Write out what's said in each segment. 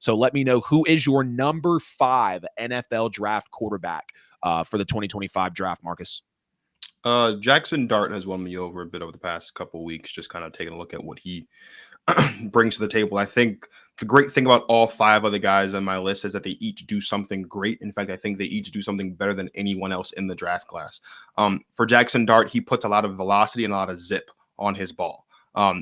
So let me know, who is your number 5 NFL draft quarterback for the 2025 draft, Marcus? Jackson Dart has won me over a bit over the past couple of weeks, just kind of taking a look at what he brings to the table. I think the great thing about all 5 of the guys on my list is that they each do something great. In fact, I think they each do something better than anyone else in the draft class. For Jackson Dart, he puts a lot of velocity and a lot of zip on his ball.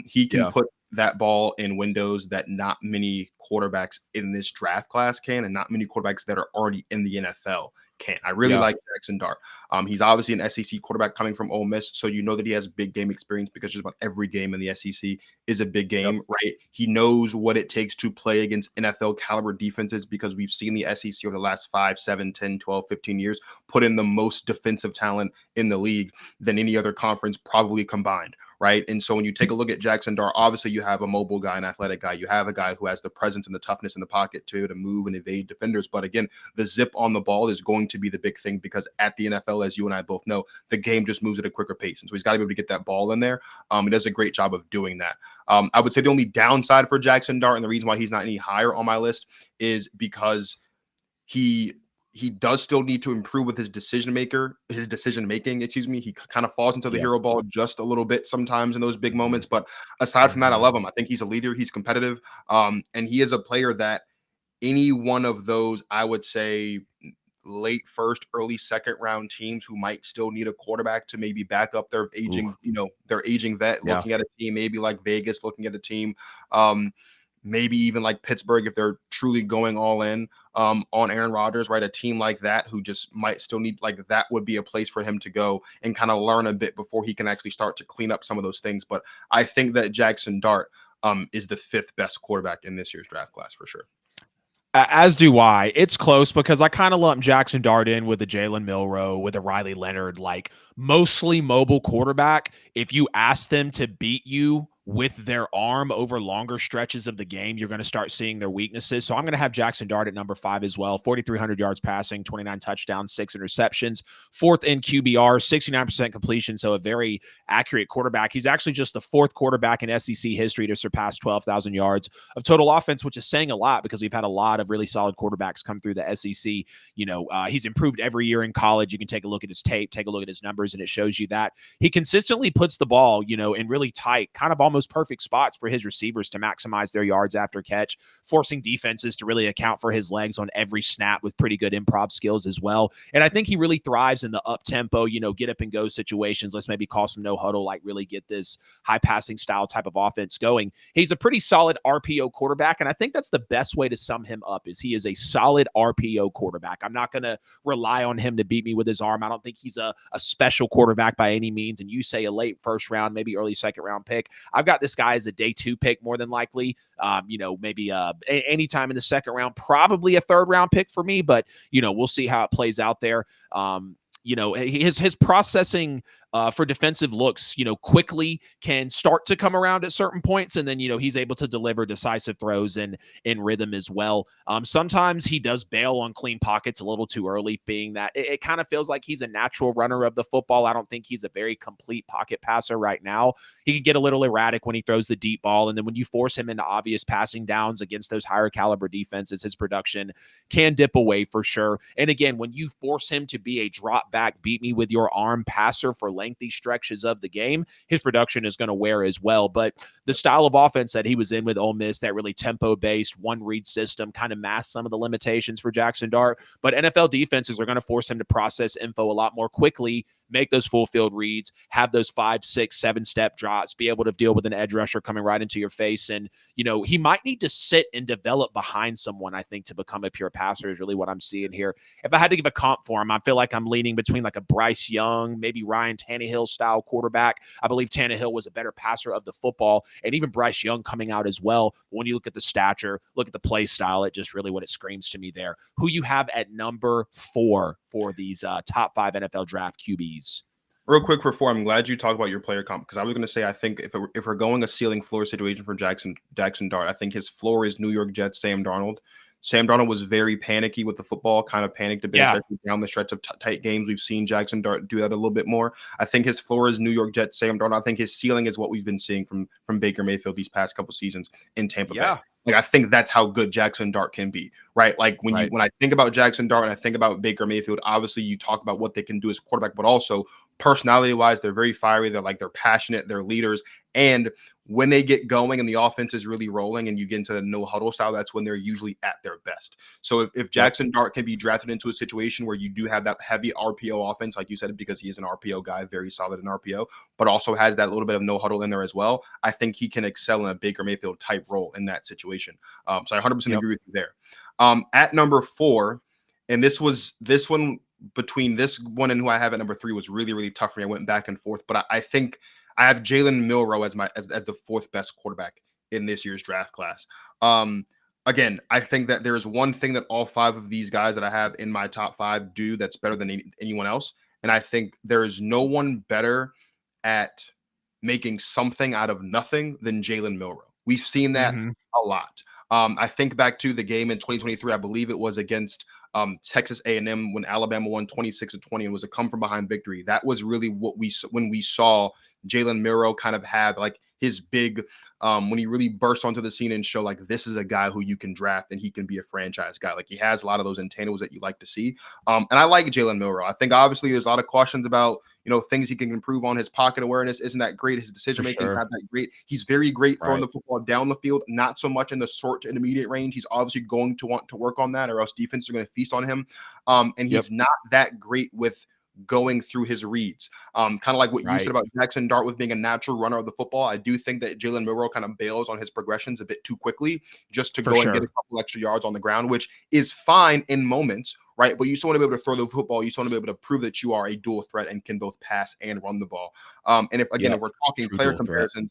He can put that ball in windows that not many quarterbacks in this draft class can, and not many quarterbacks that are already in the NFL can. I really like Jackson Dart. He's obviously an SEC quarterback coming from Ole Miss, so you know that he has big game experience because just about every game in the SEC is a big game, right? He knows what it takes to play against NFL caliber defenses because we've seen the SEC over the last 5, 7, 10, 12, 15 years put in the most defensive talent in the league than any other conference probably combined, right? And so when you take a look at Jackson Dart, obviously you have a mobile guy, an athletic guy. You have a guy who has the presence and the toughness in the pocket to move and evade defenders. But again, the zip on the ball is going to be the big thing because at the NFL, as you and I both know, the game just moves at a quicker pace. And so he's got to be able to get that ball in there. He does a great job of doing that. I would say the only downside for Jackson Dart, and the reason why he's not any higher on my list, is because he does still need to improve with his decision making. He kind of falls into the hero ball just a little bit sometimes in those big moments. But aside from that, I love him. I think he's a leader. He's competitive. And he is a player that any one of those, I would say, late first, early second round teams who might still need a quarterback to maybe back up their aging, their aging vet, looking at a team, maybe like Vegas, looking at a team, maybe even like Pittsburgh, if they're truly going all in on Aaron Rodgers, right? A team like that who just might still need, like, that would be a place for him to go and kind of learn a bit before he can actually start to clean up some of those things. But I think that Jackson Dart is the 5th best quarterback in this year's draft class for sure. As do I. It's close because I kind of lump Jackson Dart in with a Jalen Milroe, with a Riley Leonard, like mostly mobile quarterback. If you ask them to beat you with their arm over longer stretches of the game, you're going to start seeing their weaknesses. So I'm going to have Jackson Dart at number 5 as well. 4,300 yards passing, 29 touchdowns, 6 interceptions, 4th in QBR, 69% completion. So a very accurate quarterback. He's actually just the 4th quarterback in SEC history to surpass 12,000 yards of total offense, which is saying a lot because we've had a lot of really solid quarterbacks come through the SEC. He's improved every year in college. You can take a look at his tape, take a look at his numbers, and it shows you that he consistently puts the ball, in really tight, kind of almost perfect spots for his receivers to maximize their yards after catch, forcing defenses to really account for his legs on every snap with pretty good improv skills as well. And I think he really thrives in the up-tempo, get up and go situations. Let's maybe call some no huddle, like really get this high passing style type of offense going. He's a pretty solid RPO quarterback, and I think that's the best way to sum him up, is he is a solid RPO quarterback. I'm not going to rely on him to beat me with his arm. I don't think he's a special quarterback by any means. And you say a late first round, maybe early second round pick. I've got this guy as a day 2 pick more than likely. Maybe anytime in the second round, probably a third round pick for me, but we'll see how it plays out there. His processing for defensive looks, quickly can start to come around at certain points. And then, he's able to deliver decisive throws in rhythm as well. Sometimes he does bail on clean pockets a little too early, being that it kind of feels like he's a natural runner of the football. I don't think he's a very complete pocket passer right now. He can get a little erratic when he throws the deep ball. And then when you force him into obvious passing downs against those higher caliber defenses, his production can dip away for sure. And again, when you force him to be a drop back, beat me with your arm passer for lengthy stretches of the game, his production is going to wear as well. But the style of offense that he was in with Ole Miss, that really tempo-based one-read system, kind of masked some of the limitations for Jackson Dart. But NFL defenses are going to force him to process info a lot more quickly, make those full field reads, have those 5, 6, 7-step drops, be able to deal with an edge rusher coming right into your face. And, he might need to sit and develop behind someone, I think, to become a pure passer is really what I'm seeing here. If I had to give a comp for him, I feel like I'm leaning between like a Bryce Young, maybe Ryan Tannehill style quarterback. I believe Tannehill was a better passer of the football, and even Bryce Young coming out as well. But when you look at the stature, look at the play style, it just really what it screams to me there. Who you have at number 4 for these top 5 NFL draft QBs? Real quick for 4, I'm glad you talked about your player comp, because I was going to say, I think if we're going a ceiling floor situation for Jackson Dart, I think his floor is New York Jets Sam Darnold. Sam Darnold was very panicky with the football, kind of panicked a bit, especially down the stretch of tight games. We've seen Jackson Dart do that a little bit more. I think his floor is New York Jets Sam Darnold. I think his ceiling is what we've been seeing from Baker Mayfield these past couple seasons in Tampa Bay. Like, I think that's how good Jackson Dart can be, right? Like Right. when I think about Jackson Dart and I think about Baker Mayfield, obviously you talk about what they can do as quarterback, but also personality wise, they're very fiery. They're passionate, they're leaders. And when they get going and the offense is really rolling and you get into the no huddle style, that's when they're usually at their best. So if Yep. Jackson Dart can be drafted into a situation where you do have that heavy RPO offense, like you said, because he is an RPO guy, very solid in RPO, but also has that little bit of no huddle in there as well, I think he can excel in a Baker Mayfield type role in that situation. So I 100% Yep. agree with you there. At number 4, and this one between this one and who I have at number 3 was really, really tough for me. I went back and forth, but I think I have Jalen Milrow as the 4th best quarterback in this year's draft class. Again, I think that there is one thing that all 5 of these guys that I have in my top 5 do that's better than anyone else, and I think there is no one better at making something out of nothing than Jalen Milrow. We've seen that Mhm. a lot. I think back to the game in 2023. I believe it was against Texas A&M when Alabama won 26-20 and was a come from behind victory. That was really what when we saw Jalen Milrow kind of have like his big when he really burst onto the scene and show like this is a guy who you can draft and he can be a franchise guy. Like he has a lot of those intangibles that you like to see. And I like Jalen Milrow. I think obviously there's a lot of questions about things he can improve on. His pocket awareness isn't that great. His decision For making sure. not that great. He's very great throwing Right. the football down the field, not so much in the short to intermediate range. He's obviously going to want to work on that, or else defenses are going to feast on him. And Yep. he's not that great with going through his reads. Kind of like what you said Right. about Jackson Dart with being a natural runner of the football. I do think that Jalen Milrow kind of bails on his progressions a bit too quickly just to For go and get a sure. couple extra yards on the ground, which is fine in moments, right? But you still want to be able to throw the football. You still want to be able to prove that you are a dual threat and can both pass and run the ball. And if Yep. we're talking True player dual threat. comparisons,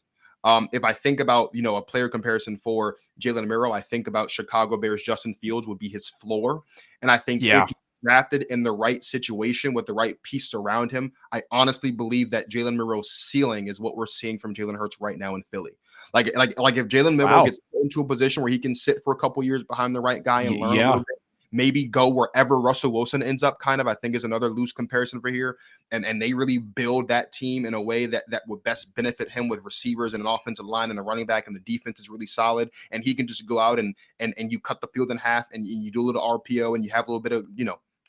if I think about a player comparison for Jalen Milrow, I think about Chicago Bears Justin Fields would be his floor, and I think if Yeah. he drafted in the right situation with the right piece around him, I honestly believe that Jalen Milrow's ceiling is what we're seeing from Jalen Hurts right now in Philly. Like if Jalen Milrow Wow. gets into a position where he can sit for a couple years behind the right guy and learn a little Yeah. bit, maybe go wherever Russell Wilson ends up, kind of, I think is another loose comparison for here. And they really build that team in a way that would best benefit him with receivers and an offensive line and a running back, and the defense is really solid. And he can just go out and you cut the field in half and you do a little RPO and you have a little bit of,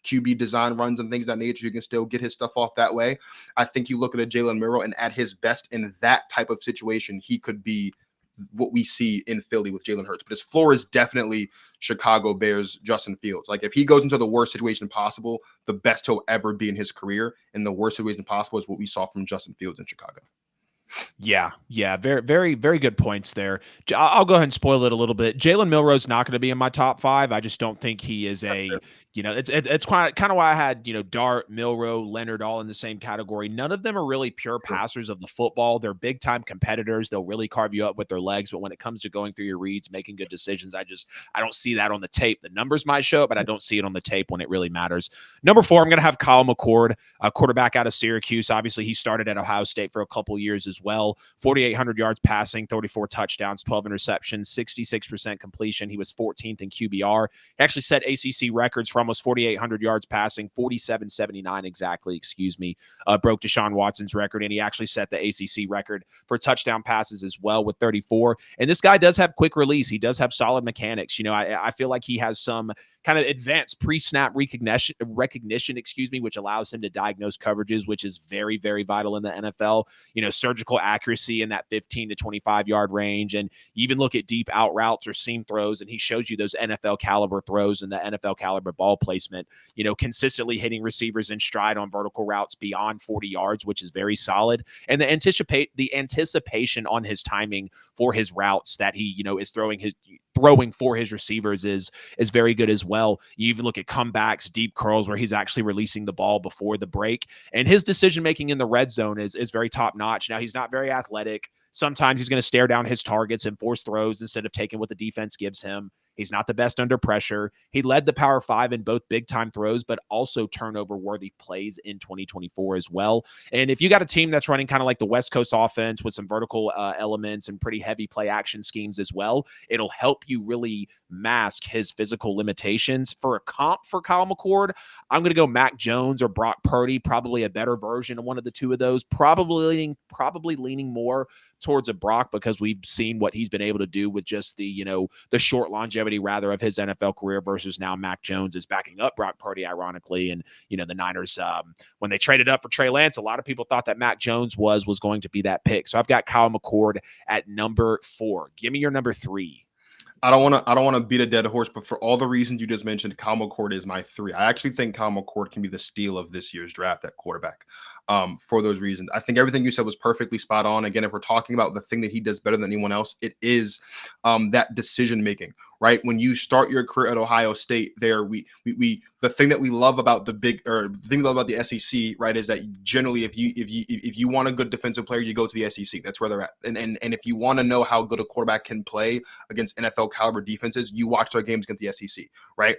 QB design runs and things of that nature. You can still get his stuff off that way. I think you look at a Jalen Milrow and at his best in that type of situation, he could be what we see in Philly with Jalen Hurts. But his floor is definitely Chicago Bears Justin Fields. Like if he goes into the worst situation possible, the best he'll ever be in his career, and the worst situation possible is what we saw from Justin Fields in Chicago. Yeah, yeah, very, very, very good points there. I'll go ahead and spoil it a little bit. Jalen Milrow's not going to be in my top 5. I just don't think he is That's fair. it's kind of why I had Dart, Milrow, Leonard all in the same category. None of them are really pure Sure. passers of the football. They're big time competitors. They'll really carve you up with their legs, but when it comes to going through your reads, making good decisions, I don't see that on the tape. The numbers might show it, but I don't see it on the tape when it really matters. Number 4, I'm going to have Kyle McCord, a quarterback out of Syracuse. Obviously, he started at Ohio State for a couple years as well. 4,800 yards passing, 34 touchdowns, 12 interceptions, 66% completion. He was 14th in QBR. He actually set ACC records for almost 4,800 yards passing, 47.79 exactly, broke Deshaun Watson's record, and he actually set the ACC record for touchdown passes as well with 34. And this guy does have quick release. He does have solid mechanics. I feel like he has some kind of advanced pre-snap recognition, which allows him to diagnose coverages, which is very, very vital in the NFL. Surgical accuracy in that 15 to 25 yard range. And you even look at deep out routes or seam throws, and he shows you those NFL caliber throws and the NFL caliber ball placement, consistently hitting receivers in stride on vertical routes beyond 40 yards, which is very solid. And the anticipation on his timing for his routes that he, is throwing for his receivers is very good as well. You even look at comebacks, deep curls where he's actually releasing the ball before the break, and his decision making in the red zone is very top notch. Now he's not very athletic. Sometimes he's going to stare down his targets and force throws instead of taking what the defense gives him. He's not the best under pressure. He led the Power Five in both big time throws, but also turnover worthy plays in 2024 as well. And if you got a team that's running kind of like the West Coast offense with some vertical elements and pretty heavy play action schemes as well, it'll help you really mask his physical limitations. For a comp for Kyle McCord, I'm going to go Mac Jones or Brock Purdy, probably a better version of one of the two of those, probably leaning more towards a Brock because we've seen what he's been able to do with just the short longevity rather of his NFL career versus now Mac Jones is backing up Brock Purdy, ironically. And, the Niners, when they traded up for Trey Lance, a lot of people thought that Mac Jones was going to be that pick. So I've got Kyle McCord at number 4. Give me your number 3. I don't want to beat a dead horse, but for all the reasons you just mentioned, Kyle McCord is my 3. I actually think Kyle McCord can be the steal of this year's draft at quarterback. For those reasons, I think everything you said was perfectly spot on. Again, if we're talking about the thing that he does better than anyone else, it is that decision making. Right when you start your career at Ohio State, the thing that we love about the thing we love about the SEC, right, is that generally if you want a good defensive player, you go to the SEC. That's where they're at. And if you want to know how good a quarterback can play against NFL caliber defenses, you watch their games against the SEC, right?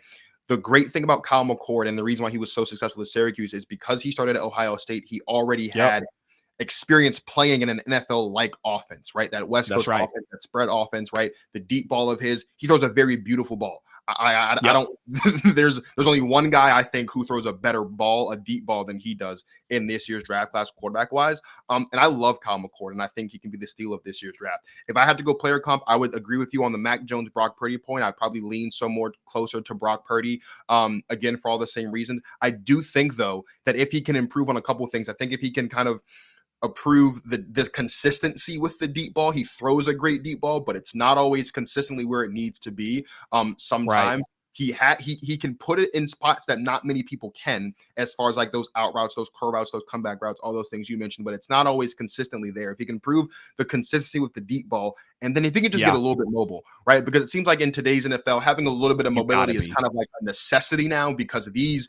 The great thing about Kyle McCord and the reason why he was so successful at Syracuse is because he started at Ohio State, he already had experience playing in an NFL-like offense, right? That West Coast offense, that spread offense, right? The deep ball of his, he throws a very beautiful ball. I don't. there's only one guy I think who throws a better ball, a deep ball, than he does in this year's draft class, quarterback wise. And I love Kyle McCord, and I think he can be the steal of this year's draft. If I had to go player comp, I would agree with you on the Mac Jones, Brock Purdy point. I'd probably lean somewhere closer to Brock Purdy. Again, for all the same reasons. I do think though that if he can improve on a couple of things, I think if he can kind of approve the consistency with the deep ball. He throws a great deep ball, but it's not always consistently where it needs to be. Sometimes he can put it in spots that not many people can, as far as like those out routes, those curve routes, those comeback routes, all those things you mentioned, but it's not always consistently there. If he can prove the consistency with the deep ball, and then if he can just get a little bit mobile, right? Because it seems like in today's NFL, having a little bit of mobility is kind of like a necessity now because of these,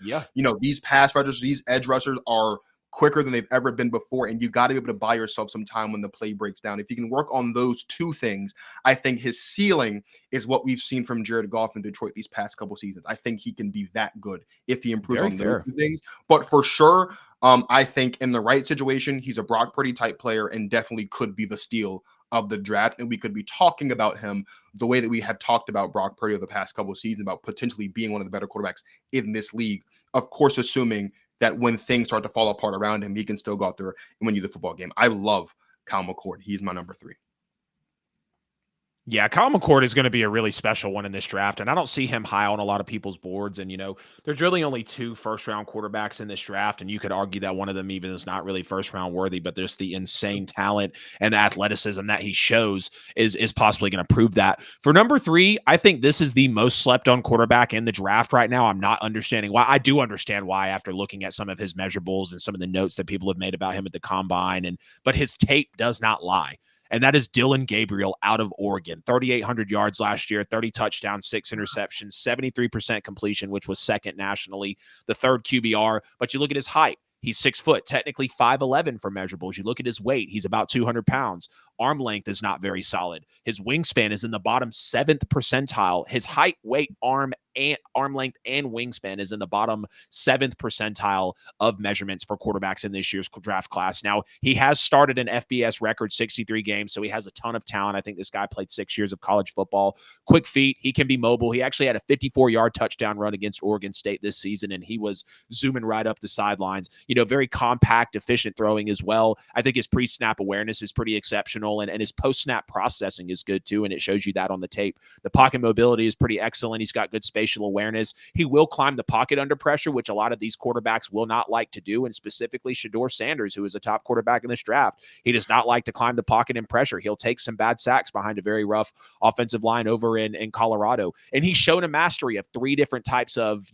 these pass rushers, these edge rushers are quicker than they've ever been before, and you got to be able to buy yourself some time when the play breaks down. If you can work on those two things, I think his ceiling is what we've seen from Jared Goff in Detroit these past couple seasons. I think he can be that good if he improves on those two things. But for sure, I think in the right situation, he's a Brock Purdy type player and definitely could be the steal of the draft. And we could be talking about him the way that we have talked about Brock Purdy over the past couple of seasons, about potentially being one of the better quarterbacks in this league. Of course, assuming that when things start to fall apart around him, he can still go out there and win you the football game. I love Kyle McCord. He's my number 3. Yeah, Kyle McCord is going to be a really special one in this draft, and I don't see him high on a lot of people's boards. And, there's really only 2 first-round quarterbacks in this draft, and you could argue that one of them even is not really first-round worthy, but there's the insane talent and the athleticism that he shows is possibly going to prove that. For number 3, I think this is the most slept-on quarterback in the draft right now. I'm not understanding why. I do understand why after looking at some of his measurables and some of the notes that people have made about him at the combine, but his tape does not lie. And that is Dylan Gabriel out of Oregon. 3,800 yards last year, 30 touchdowns, 6 interceptions, 73% completion, which was second nationally, the third QBR. But you look at his height. He's 6 foot, technically 5'11" for measurables. You look at his weight, he's about 200 pounds. Arm length is not very solid. His wingspan is in the bottom 7th percentile. His height, weight, arm length, and wingspan is in the bottom 7th percentile of measurements for quarterbacks in this year's draft class. Now, he has started an FBS record 63 games, so he has a ton of talent. I think this guy played 6 years of college football. Quick feet. He can be mobile. He actually had a 54-yard touchdown run against Oregon State this season, and he was zooming right up the sidelines. Very compact, efficient throwing as well. I think his pre-snap awareness is pretty exceptional, and his post-snap processing is good too, and it shows you that on the tape. The pocket mobility is pretty excellent. He's got good spatial awareness. He will climb the pocket under pressure, which a lot of these quarterbacks will not like to do, and specifically Shedeur Sanders, who is a top quarterback in this draft. He does not like to climb the pocket in pressure. He'll take some bad sacks behind a very rough offensive line over in Colorado, and he's shown a mastery of 3 different types of,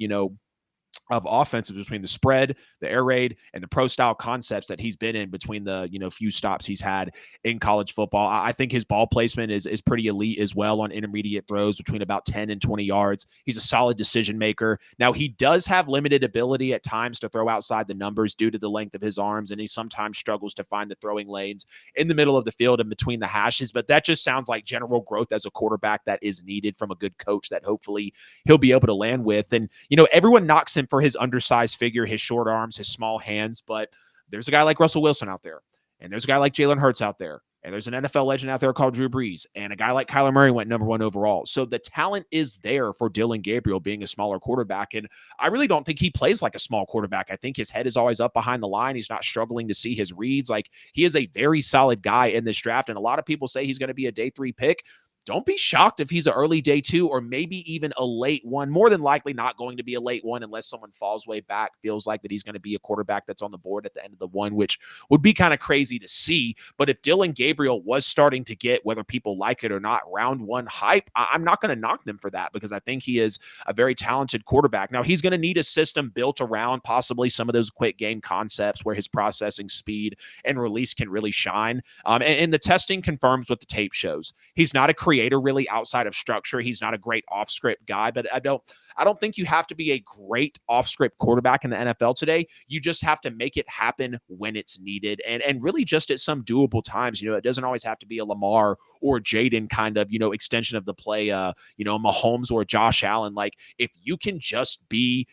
of offenses between the spread, the air raid, and the pro style concepts that he's been in between the few stops he's had in college football. I think his ball placement is pretty elite as well on intermediate throws between about 10 and 20 yards. He's a solid decision maker. Now he does have limited ability at times to throw outside the numbers due to the length of his arms, and he sometimes struggles to find the throwing lanes in the middle of the field and between the hashes. But that just sounds like general growth as a quarterback that is needed from a good coach that hopefully he'll be able to land with. And everyone knocks him for his undersized figure, his short arms, his small hands, but there's a guy like Russell Wilson out there, and there's a guy like Jalen Hurts out there, and there's an NFL legend out there called Drew Brees, and a guy like Kyler Murray went number 1 overall. So the talent is there for Dillon Gabriel being a smaller quarterback, and I really don't think he plays like a small quarterback. I think his head is always up behind the line. He's not struggling to see his reads. Like, he is a very solid guy in this draft, and a lot of people say he's going to be a day 3 pick. Don't be shocked if he's an early day 2 or maybe even a late 1. More than likely not going to be a late 1 unless someone falls way back, feels like that he's going to be a quarterback that's on the board at the end of the 1, which would be kind of crazy to see. But if Dillon Gabriel was starting to get, whether people like it or not, round 1 hype, I'm not going to knock them for that, because I think he is a very talented quarterback. Now, he's going to need a system built around possibly some of those quick game concepts where his processing speed and release can really shine. And the testing confirms what the tape shows. He's not a creator really outside of structure. He's not a great off-script guy, but I don't think you have to be a great off-script quarterback in the NFL today. You just have to make it happen when it's needed, and really just at some doable times. It doesn't always have to be a Lamar or Jaden kind of extension of the play. Mahomes or Josh Allen. Like, if you can just be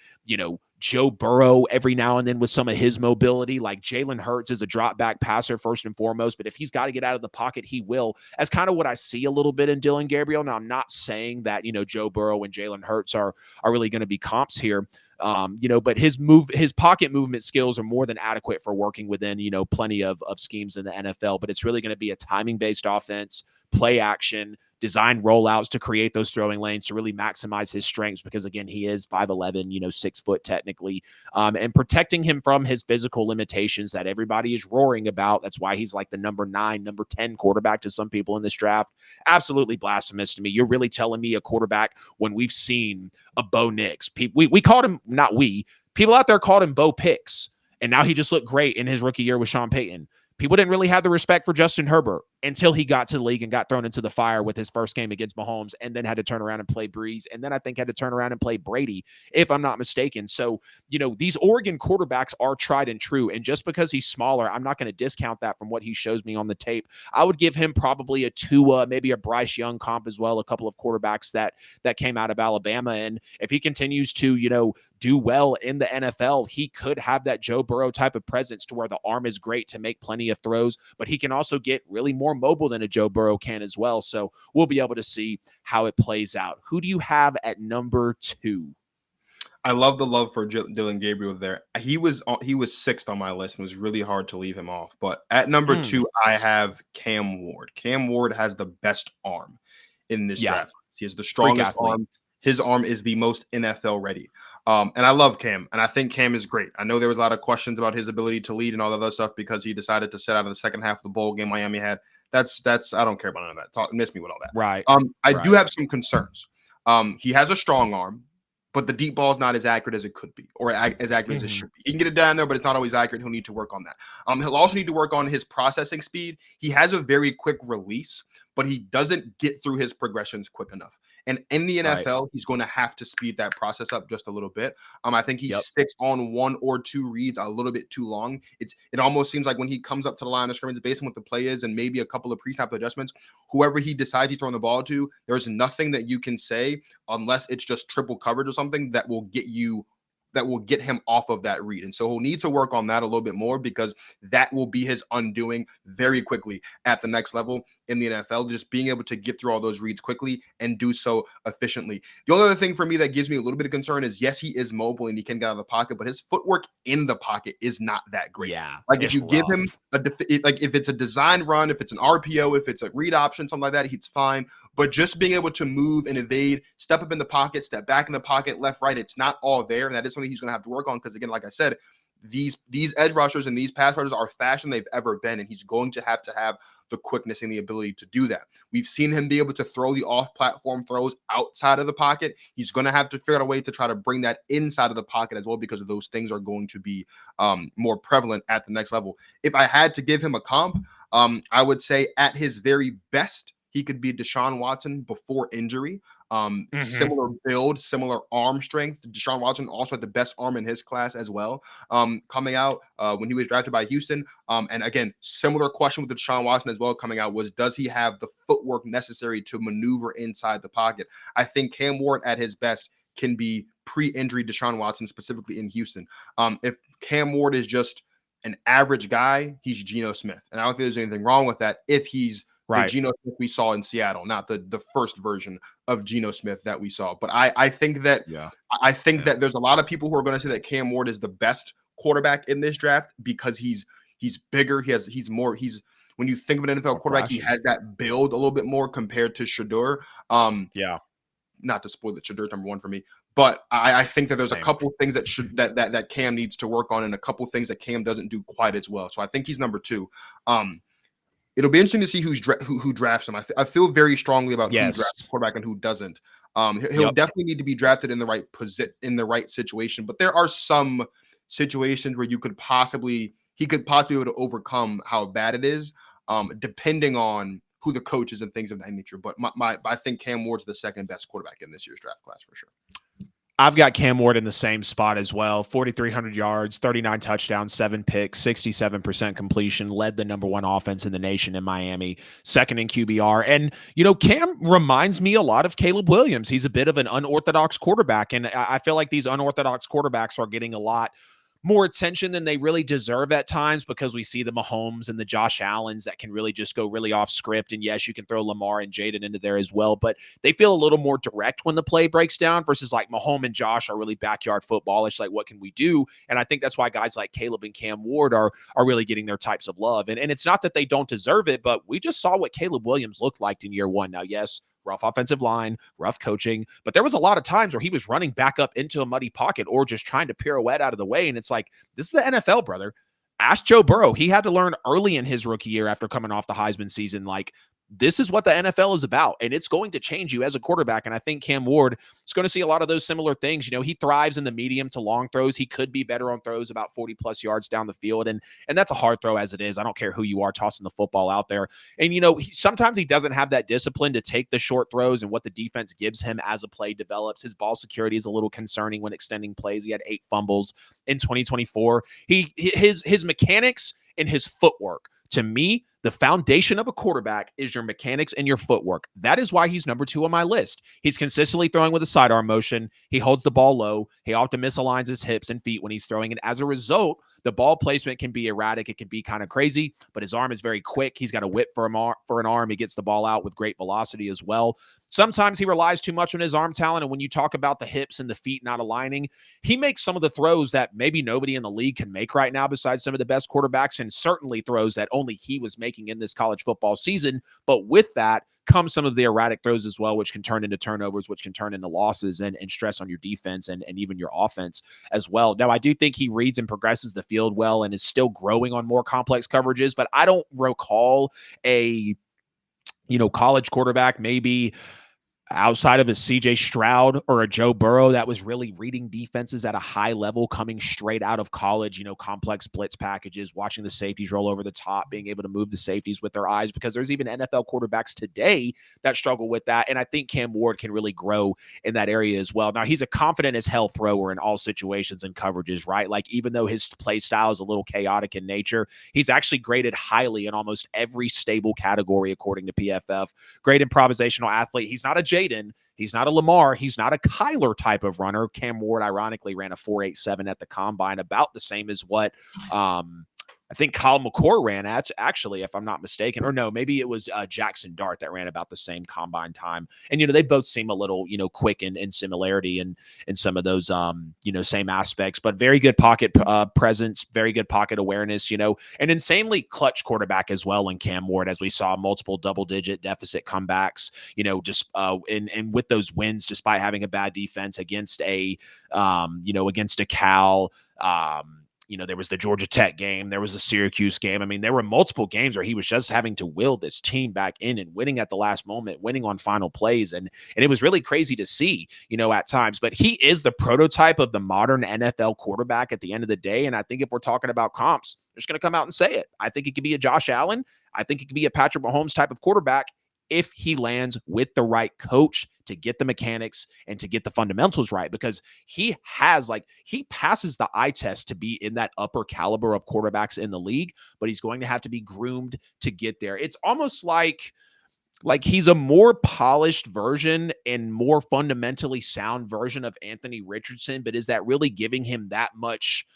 Joe Burrow every now and then with some of his mobility. Like, Jalen Hurts is a drop back passer first and foremost, but if he's got to get out of the pocket, he will. As kind of what I see a little bit in Dillon Gabriel. Now, I'm not saying that, Joe Burrow and Jalen Hurts are really going to be comps here. But his pocket movement skills are more than adequate for working within, plenty of schemes in the NFL. But it's really going to be a timing based offense, play action, design rollouts to create those throwing lanes to really maximize his strengths, because again, he is 5'11", 6 foot technically, and protecting him from his physical limitations that everybody is roaring about. That's why he's like the number 9, number 10 quarterback to some people in this draft. Absolutely blasphemous to me. You're really telling me a quarterback when we've seen a Bo Nix. We called him, not we, people out there called him Bo Picks, and now he just looked great in his rookie year with Sean Payton. People didn't really have the respect for Justin Herbert until he got to the league and got thrown into the fire with his first game against Mahomes, and then had to turn around and play Breeze, and then I think had to turn around and play Brady, if I'm not mistaken. So, these Oregon quarterbacks are tried and true, and just because he's smaller, I'm not going to discount that from what he shows me on the tape. I would give him probably a Tua, maybe a Bryce Young comp as well, a couple of quarterbacks that came out of Alabama, and if he continues to, do well in the NFL, he could have that Joe Burrow type of presence to where the arm is great to make plenty of throws, but he can also get really more mobile than a Joe Burrow can as well. So we'll be able to see how it plays out. Who do you have at number 2? I love the love for Dillon Gabriel there. He was 6th on my list, and it was really hard to leave him off. But at number 2, I have Cam Ward. Cam Ward has the best arm in this draft. He has the strongest arm. His arm is the most NFL ready. And I love Cam, and I think Cam is great. I know there was a lot of questions about his ability to lead and all that other stuff because he decided to sit out of the second half of the bowl game Miami had. That's I don't care about none of that. Miss me with all that. Right. I do have some concerns. He has a strong arm, but the deep ball is not as accurate as it could be, or as accurate as it should be. He can get it down there, but it's not always accurate. He'll need to work on that. He'll also need to work on his processing speed. He has a very quick release, but he doesn't get through his progressions quick enough. And in the NFL, he's going to have to speed that process up just a little bit. I think he sticks on 1 or 2 reads a little bit too long. It almost seems like when he comes up to the line of scrimmage, based on what the play is and maybe a couple of pre-snap adjustments, whoever he decides he's throwing the ball to, there's nothing that you can say unless it's just triple coverage or something that will get him off of that read. And so he'll need to work on that a little bit more, because that will be his undoing very quickly at the next level in the NFL, just being able to get through all those reads quickly and do so efficiently. The only other thing for me that gives me a little bit of concern is, yes, he is mobile and he can get out of the pocket, but his footwork in the pocket is not that great. Yeah. Like, if you give him if it's a design run, if it's an RPO, if it's a read option, something like that, he's fine. But just being able to move and evade, step up in the pocket, step back in the pocket, left, right, it's not all there. And that is something he's going to have to work on, because, again, like I said, these edge rushers and these pass rushers are faster than they've ever been, and he's going to have the quickness and the ability to do that. We've seen him be able to throw the off-platform throws outside of the pocket. He's going to have to figure out a way to try to bring that inside of the pocket as well, because of those things are going to be more prevalent at the next level. If I had to give him a comp, I would say at his very best, he could be Deshaun Watson before injury. Similar build, similar arm strength. Deshaun Watson also had the best arm in his class as well. Coming out when he was drafted by Houston. And again, similar question with Deshaun Watson as well coming out was, does he have the footwork necessary to maneuver inside the pocket? I think Cam Ward at his best can be pre-injury Deshaun Watson, specifically in Houston. If Cam Ward is just an average guy, he's Geno Smith. And I don't think there's anything wrong with that if he's the Geno Smith we saw in Seattle, not the first version of Geno Smith that we saw. But I think that that there's a lot of people who are going to say that Cam Ward is the best quarterback in this draft because he's bigger. He's more. When you think of an NFL quarterback, he has that build a little bit more compared to Shedeur. Not to spoil the Shedeur number one for me, but I think that there's a couple things that Cam needs to work on, and a couple things that Cam doesn't do quite as well. So I think he's number two. It'll be interesting to see who drafts him. I feel very strongly about who drafts quarterback and who doesn't. He'll definitely need to be drafted in the right in the right situation. But there are some situations where he could possibly be able to overcome how bad it is, depending on who the coach is and things of that nature. But I think Cam Ward's the second best quarterback in this year's draft class for sure. I've got Cam Ward in the same spot as well. 4,300 yards, 39 touchdowns, 7 picks, 67% completion, led the number one offense in the nation in Miami, second in QBR. And, Cam reminds me a lot of Caleb Williams. He's a bit of an unorthodox quarterback. And I feel like these unorthodox quarterbacks are getting a lot more attention than they really deserve at times, because we see the Mahomes and the Josh Allens that can really just go really off script. And yes, you can throw Lamar and Jaden into there as well, but they feel a little more direct when the play breaks down versus like Mahomes and Josh are really backyard footballish. Like, what can we do? And I think that's why guys like Caleb and Cam Ward are really getting their types of love. And it's not that they don't deserve it, but we just saw what Caleb Williams looked like in year one. Now, yes, rough offensive line, rough coaching, but there was a lot of times where he was running back up into a muddy pocket or just trying to pirouette out of the way. And it's like, this is the NFL, brother. Ask Joe Burrow. He had to learn early in his rookie year after coming off the Heisman season, like, this is what the NFL is about, and it's going to change you as a quarterback. And I think Cam Ward is going to see a lot of those similar things. He thrives in the medium to long throws. He could be better on throws about 40-plus yards down the field, and that's a hard throw as it is. I don't care who you are tossing the football out there. And, sometimes he doesn't have that discipline to take the short throws, and what the defense gives him as a play develops. His ball security is a little concerning when extending plays. He had 8 fumbles in 2024. His mechanics and his footwork, to me, the foundation of a quarterback is your mechanics and your footwork. That is why he's number 2 on my list. He's consistently throwing with a sidearm motion. He holds the ball low. He often misaligns his hips and feet when he's throwing. And as a result, the ball placement can be erratic. It can be kind of crazy, but his arm is very quick. He's got a whip for an arm. He gets the ball out with great velocity as well. Sometimes he relies too much on his arm talent. And when you talk about the hips and the feet not aligning, he makes some of the throws that maybe nobody in the league can make right now besides some of the best quarterbacks, and certainly throws that only he was making in this college football season. But with that comes some of the erratic throws as well, which can turn into turnovers, which can turn into losses and stress on your defense and even your offense as well. Now, I do think he reads and progresses the field well and is still growing on more complex coverages, but I don't recall a college quarterback, maybe outside of a CJ Stroud or a Joe Burrow, that was really reading defenses at a high level coming straight out of college, complex blitz packages, watching the safeties roll over the top, being able to move the safeties with their eyes, because there's even NFL quarterbacks today that struggle with that. And I think Cam Ward can really grow in that area as well. Now, he's a confident as hell thrower in all situations and coverages, right? Like, even though his play style is a little chaotic in nature, he's actually graded highly in almost every stable category, according to PFF. Great improvisational athlete. He's not a Jaden. He's not a Lamar. He's not a Kyler type of runner. Cam Ward, ironically, ran a 4.87 at the combine, about the same as what I think Kyle McCord ran at, actually, if I'm not mistaken. Or no, maybe it was Jackson Dart that ran about the same combine time. And, they both seem a little, quick in similarity and in some of those, same aspects. But very good pocket presence, very good pocket awareness, an insanely clutch quarterback as well in Cam Ward, as we saw multiple double-digit deficit comebacks, just and with those wins, despite having a bad defense against a, against a Cal, there was the Georgia Tech game, there was the Syracuse game. I mean, there were multiple games where he was just having to will this team back in and winning at the last moment, winning on final plays. And it was really crazy to see, at times. But he is the prototype of the modern NFL quarterback at the end of the day. And I think if we're talking about comps, they're just going to come out and say it. I think it could be a Josh Allen. I think it could be a Patrick Mahomes type of quarterback if he lands with the right coach to get the mechanics and to get the fundamentals right, because he passes the eye test to be in that upper caliber of quarterbacks in the league, but he's going to have to be groomed to get there. It's almost like he's a more polished version and more fundamentally sound version of Anthony Richardson, but is that really giving him that much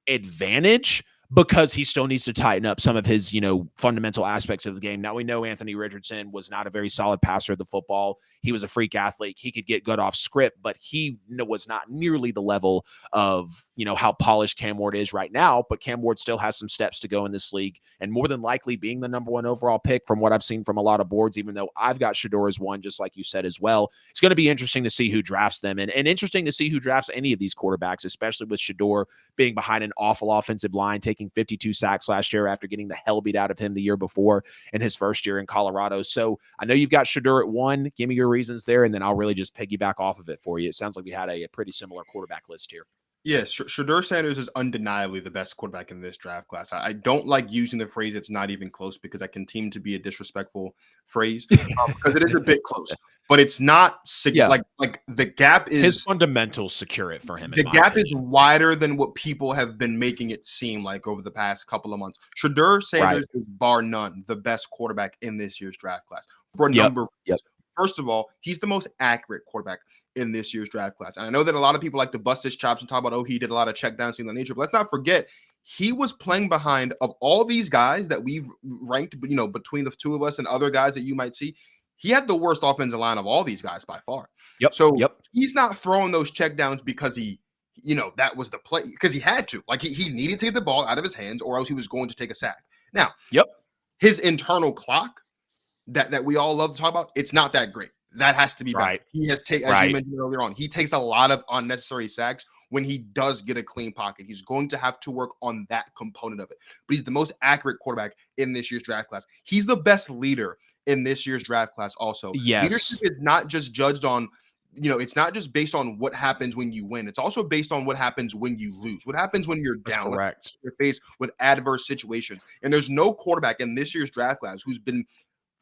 advantage? Because he still needs to tighten up some of his, fundamental aspects of the game. Now, we know Anthony Richardson was not a very solid passer of the football. He was a freak athlete. He could get good off script, but he was not nearly the level of, how polished Cam Ward is right now. But Cam Ward still has some steps to go in this league, and more than likely being the number one overall pick from what I've seen from a lot of boards, even though I've got Shedeur as one, just like you said as well. It's going to be interesting to see who drafts them, and interesting to see who drafts any of these quarterbacks, especially with Shedeur being behind an awful offensive line, taking 52 sacks last year after getting the hell beat out of him the year before in his first year in Colorado. So I know you've got Shedeur at one. Give me your reasons there, and then I'll really just piggyback off of it for you. It sounds like we had a pretty similar quarterback list here. Yes, Shedeur Sanders is undeniably the best quarterback in this draft class. I don't like using the phrase "it's not even close" because that can seem to be a disrespectful phrase, because it is a bit close, but it's not like the gap is his fundamentals secure it for him. The gap is wider than what people have been making it seem like over the past couple of months. Shedeur Sanders is bar none the best quarterback in this year's draft class for a number of reasons. First of all, he's the most accurate quarterback in this year's draft class. And I know that a lot of people like to bust his chops and talk about, he did a lot of check downs in the nature, but let's not forget, he was playing behind, of all these guys that we've ranked, between the two of us and other guys that you might see, he had the worst offensive line of all these guys by far. He's not throwing those check downs because that was the play, because he had to. Like, he needed to get the ball out of his hands or else he was going to take a sack. Now, his internal clock that we all love to talk about, it's not that great. That has to be better. He has as you mentioned earlier on, he takes a lot of unnecessary sacks when he does get a clean pocket. He's going to have to work on that component of it. But he's the most accurate quarterback in this year's draft class. He's the best leader in this year's draft class also. Yes. Leadership is not just judged on, it's not just based on what happens when you win. It's also based on what happens when you lose. What happens when you're down? Correct. You're faced with adverse situations. And there's no quarterback in this year's draft class who's been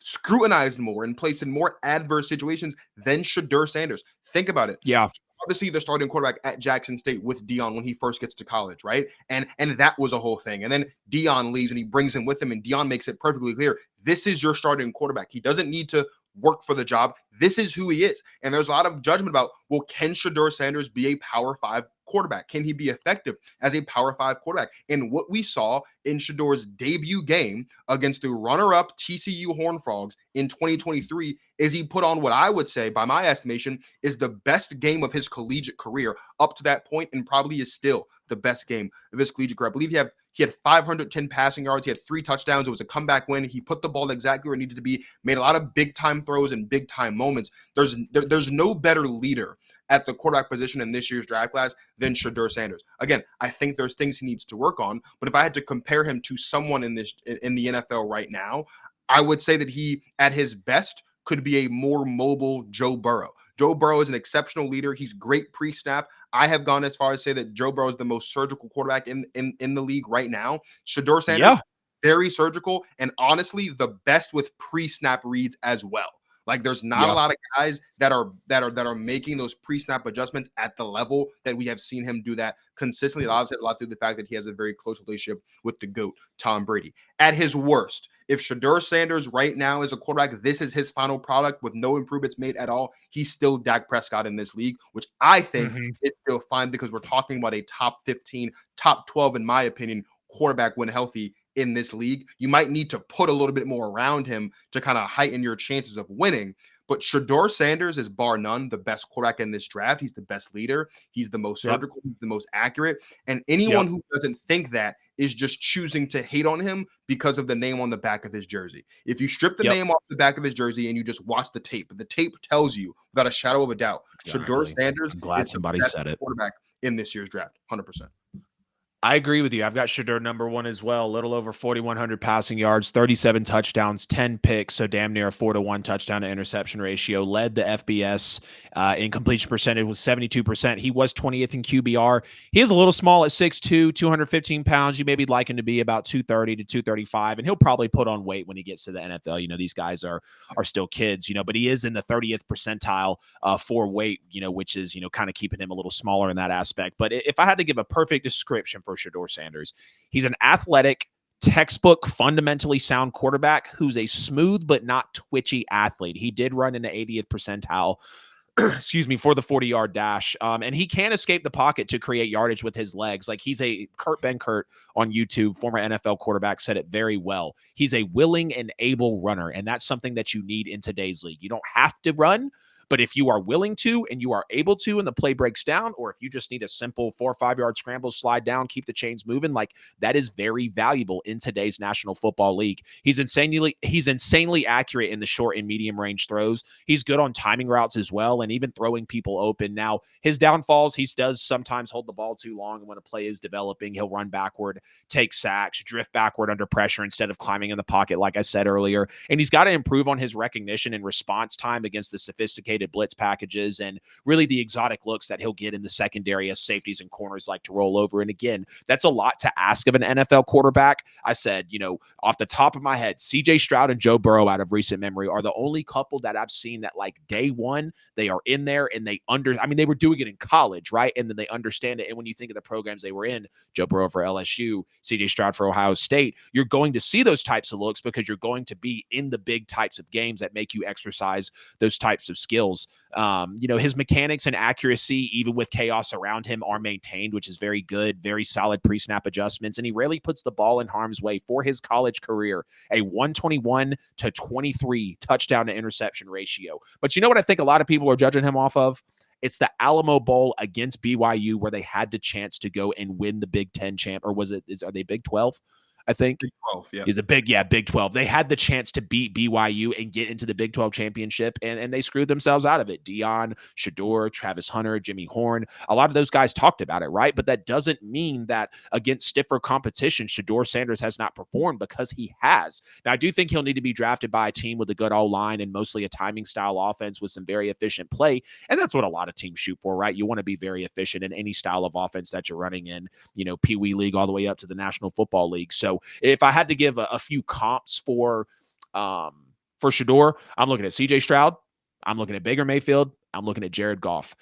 scrutinized more and placed in more adverse situations than Shedeur Sanders. Think about it. Yeah. Obviously, the starting quarterback at Jackson State with Deion when he first gets to college, right? And that was a whole thing. And then Deion leaves and he brings him with him, and Deion makes it perfectly clear, this is your starting quarterback. He doesn't need to work for the job. This is who he is. And there's a lot of judgment about, well, can Shedeur Sanders be a Power 5 quarterback? Can he be effective as a Power 5 quarterback? And what we saw in Shedeur's debut game against the runner-up TCU Horned Frogs in 2023 is he put on what I would say, by my estimation, is the best game of his collegiate career up to that point, and probably is still the best game of his collegiate career. I believe he had 510 passing yards. He had 3 touchdowns. It was a comeback win. He put the ball exactly where it needed to be, made a lot of big-time throws and big-time moments. There's no better leader at the quarterback position in this year's draft class than Shedeur Sanders. Again, I think there's things he needs to work on, but if I had to compare him to someone in the NFL right now, I would say that he, at his best, could be a more mobile Joe Burrow. Joe Burrow is an exceptional leader. He's great pre-snap. I have gone as far as say that Joe Burrow is the most surgical quarterback in the league right now. Shedeur Sanders, very surgical, and honestly, the best with pre-snap reads as well. Like, there's not a lot of guys that are making those pre-snap adjustments at the level that we have seen him do that consistently. It obviously a lot through the fact that he has a very close relationship with the GOAT, Tom Brady. At his worst, if Shedeur Sanders right now is a quarterback, this is his final product with no improvements made at all, he's still Dak Prescott in this league, which I think is still fine, because we're talking about a top 15, top 12, in my opinion, quarterback when healthy in this league. You might need to put a little bit more around him to kind of heighten your chances of winning. But Shedeur Sanders is bar none the best quarterback in this draft. He's the best leader. He's the most surgical. He's the most accurate. And anyone who doesn't think that is just choosing to hate on him because of the name on the back of his jersey. If you strip the name off the back of his jersey and you just watch the tape tells you without a shadow of a doubt, Shedeur Sanders is the best quarterback in this year's draft, 100%. I agree with you. I've got Shedeur number one as well. A little over 4,100 passing yards, 37 touchdowns, 10 picks. So damn near a 4-to-1 touchdown to interception ratio. Led the FBS in completion percentage was 72%. He was 20th in QBR. He is a little small at 6'2", 215 pounds. You maybe like him to be about 230 to 235, and he'll probably put on weight when he gets to the NFL. These guys are still kids, but he is in the 30th percentile for weight, which is, kind of keeping him a little smaller in that aspect. But if I had to give a perfect description for Shedeur Sanders, he's an athletic, textbook, fundamentally sound quarterback who's a smooth but not twitchy athlete. He did run in the 80th percentile excuse me, for the 40-yard dash. And he can escape the pocket to create yardage with his legs. Like he's a Kurt Benkert on YouTube, former NFL quarterback, said it very well. He's a willing and able runner. And that's something that you need in today's league. You don't have to run, but if you are willing to and you are able to and the play breaks down, or if you just need a simple 4 or 5 yard scramble, slide down, keep the chains moving, like that is very valuable in today's National Football League. He's insanely accurate in the short and medium range throws. He's good on timing routes as well and even throwing people open. Now, his downfalls, he does sometimes hold the ball too long, and when a play is developing, he'll run backward, take sacks, drift backward under pressure instead of climbing in the pocket, like I said earlier. And he's got to improve on his recognition and response time against the sophisticated blitz packages and really the exotic looks that he'll get in the secondary as safeties and corners like to roll over. And again, that's a lot to ask of an NFL quarterback. I said, off the top of my head, CJ Stroud and Joe Burrow out of recent memory are the only couple that I've seen that like day one, they are in there and they were doing it in college, right? And then they understand it. And when you think of the programs they were in, Joe Burrow for LSU, CJ Stroud for Ohio State, you're going to see those types of looks because you're going to be in the big types of games that make you exercise those types of skills. His mechanics and accuracy, even with chaos around him, are maintained, which is very good, very solid pre-snap adjustments. And he rarely puts the ball in harm's way for his college career, a 121-23 touchdown to interception ratio. But you know what I think a lot of people are judging him off of? It's the Alamo Bowl against BYU where they had the chance to go and win the Big Ten champ, or are they Big 12? I think Big 12, yeah. Is a Big 12. They had the chance to beat BYU and get into the Big 12 championship, and they screwed themselves out of it. Deion, Shedeur, Travis Hunter, Jimmy Horn, a lot of those guys talked about it, right? But that doesn't mean that against stiffer competition, Shedeur Sanders has not performed, because he has. Now, I do think he'll need to be drafted by a team with a good O-line and mostly a timing style offense with some very efficient play, and that's what a lot of teams shoot for, right? You want to be very efficient in any style of offense that you're running in, Pee Wee League all the way up to the National Football League. So if I had to give a few comps for Shedeur, I'm looking at CJ Stroud, I'm looking at Baker Mayfield, I'm looking at Jared Goff.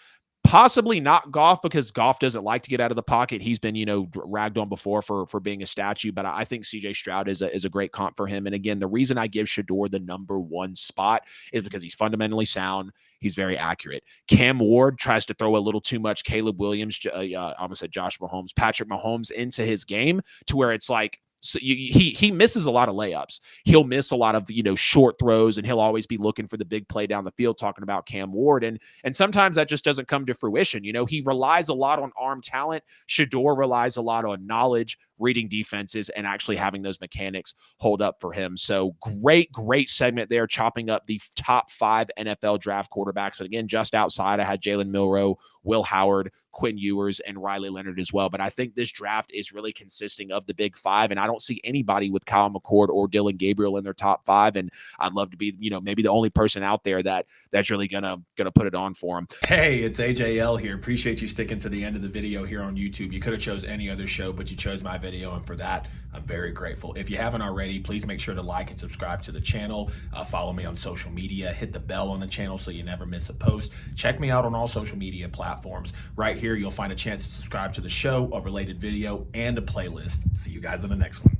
Possibly not Goff, because Goff doesn't like to get out of the pocket. He's been, ragged on before for being a statue, but I think CJ Stroud is a great comp for him. And again, the reason I give Shedeur the number one spot is because he's fundamentally sound. He's very accurate. Cam Ward tries to throw a little too much Caleb Williams, I almost said Josh Mahomes, Patrick Mahomes into his game to where it's like, so he misses a lot of layups. He'll miss a lot of short throws, and he'll always be looking for the big play down the field. Talking about Cam Ward, and sometimes that just doesn't come to fruition. He relies a lot on arm talent. Shedeur relies a lot on knowledge, reading defenses, and actually having those mechanics hold up for him. So great segment there, chopping up the top 5 NFL draft quarterbacks. And again, just outside, I had Jalen Milroe, Will Howard, Quinn Ewers, and Riley Leonard as well. But I think this draft is really consisting of the big 5, and I don't see anybody with Kyle McCord or Dylan Gabriel in their top 5. And I'd love to be, maybe the only person out there that's really gonna put it on for him. Hey, it's AJL here. Appreciate you sticking to the end of the video here on YouTube. You could have chose any other show, but you chose my video, and for that, I'm very grateful. If you haven't already, please make sure to like and subscribe to the channel. Follow me on social media. Hit the bell on the channel so you never miss a post. Check me out on all social media platforms. Right here, you'll find a chance to subscribe to the show, a related video, and a playlist. See you guys in the next one.